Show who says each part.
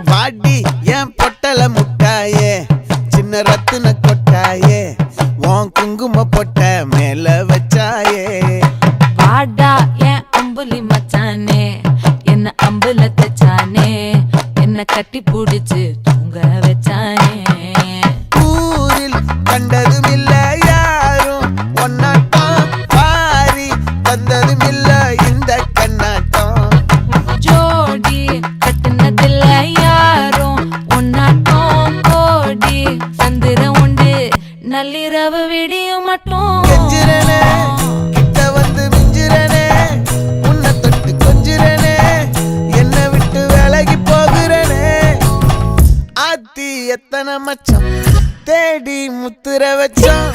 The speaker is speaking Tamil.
Speaker 1: பாடி என் பொட்டல முட்டாயே சின்ன ரத்தின கொட்டாயே உன் குங்கும பொட்ட மேல வச்சாயே
Speaker 2: பாடா என் அம்புலி மச்சானே என்ன அம்புல தச்சானே என்ன கட்டி புடிச்சு தூங்க வச்சானே
Speaker 1: ஊரில் கண்டதும் இல்ல யாரும் ஒன்னாட்டம் பாரி தந்ததும் இல்ல இந்த கண்ணாட்டம்
Speaker 2: ஜோடி கட்டுனதில்ல யாரும் ஒன்னாட்டம் கோடி தந்திரம் உண்டு நள்ளிரவு விடியும் மட்டும்
Speaker 1: கெஞ்சிரனே கிட்ட வந்து மிஞ்சிரனே உன்னை தொட்டு கொஞ்சிரனே என்னை விட்டு விலகி போகிறனே ஆத்தி எத்தனை மச்சம் தேடி முத்துற வச்சோம்